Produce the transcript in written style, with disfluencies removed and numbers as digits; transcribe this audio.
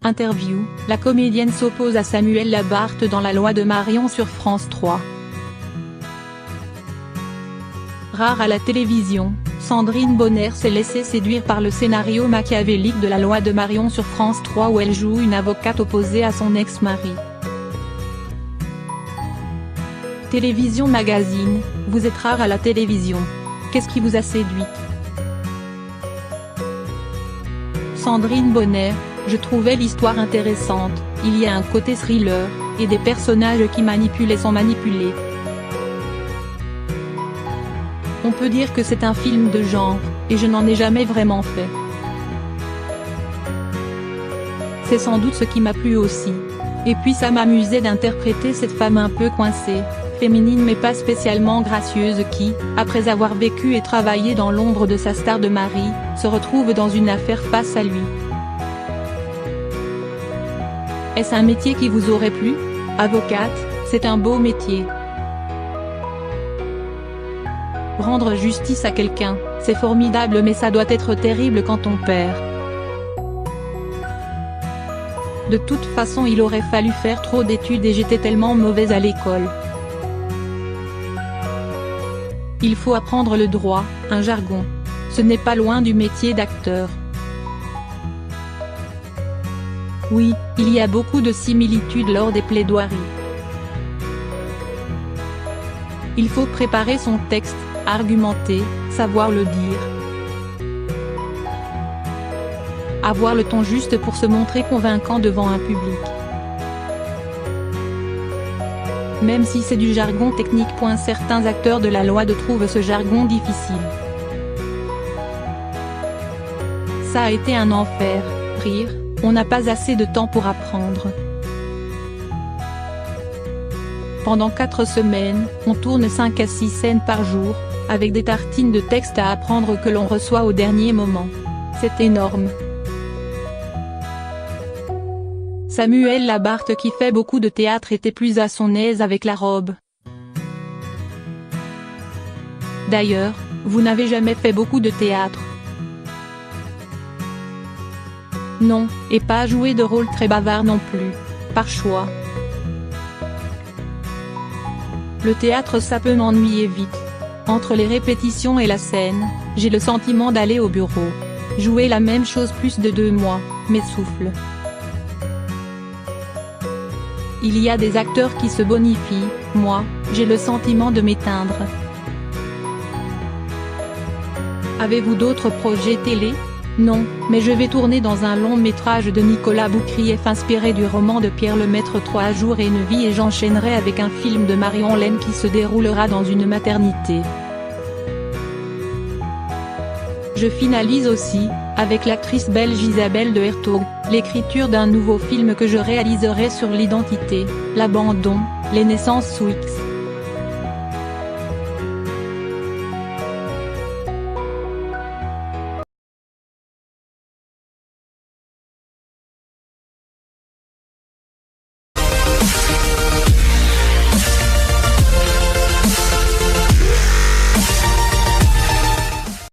Interview, la comédienne s'oppose à Samuel Labarthe dans La Loi de Marion sur France 3. Rare à la télévision, Sandrine Bonnaire s'est laissée séduire par le scénario machiavélique de La Loi de Marion sur France 3 où elle joue une avocate opposée à son ex-mari. Télévision Magazine, vous êtes rare à la télévision. Qu'est-ce qui vous a séduit? Sandrine Bonnaire, je trouvais l'histoire intéressante, il y a un côté thriller, et des personnages qui manipulent et sont manipulés. On peut dire que c'est un film de genre, et je n'en ai jamais vraiment fait. C'est sans doute ce qui m'a plu aussi. Et puis ça m'amusait d'interpréter cette femme un peu coincée, féminine mais pas spécialement gracieuse qui, après avoir vécu et travaillé dans l'ombre de sa star de mari, se retrouve dans une affaire face à lui. Est-ce un métier qui vous aurait plu? Avocate, c'est un beau métier. Rendre justice à quelqu'un, c'est formidable mais ça doit être terrible quand on perd. De toute façon il aurait fallu faire trop d'études et j'étais tellement mauvaise à l'école. Il faut apprendre le droit, un jargon. Ce n'est pas loin du métier d'acteur. Oui, il y a beaucoup de similitudes lors des plaidoiries. Il faut préparer son texte, argumenter, savoir le dire. Avoir le ton juste pour se montrer convaincant devant un public. Même si c'est du jargon technique. Certains acteurs de la loi trouvent ce jargon difficile. Ça a été un enfer, rire, on n'a pas assez de temps pour apprendre. Pendant 4 semaines, on tourne 5 à 6 scènes par jour, avec des tartines de texte à apprendre que l'on reçoit au dernier moment. C'est énorme. Samuel Labarthe qui fait beaucoup de théâtre était plus à son aise avec la robe. D'ailleurs, vous n'avez jamais fait beaucoup de théâtre. Non, et pas jouer de rôle très bavard non plus, par choix. Le théâtre ça peut m'ennuyer vite. Entre les répétitions et la scène, j'ai le sentiment d'aller au bureau. Jouer la même chose plus de 2 mois, m'essouffle. Il y a des acteurs qui se bonifient, moi, j'ai le sentiment de m'éteindre. Avez-vous d'autres projets télé? Non, mais je vais tourner dans un long métrage de Nicolas Boukrieff inspiré du roman de Pierre Lemaitre 3 jours et une vie et j'enchaînerai avec un film de Marion Lenne qui se déroulera dans une maternité. Je finalise aussi, avec l'actrice belge Isabelle de Hertog, l'écriture d'un nouveau film que je réaliserai sur l'identité, l'abandon, les naissances sous X.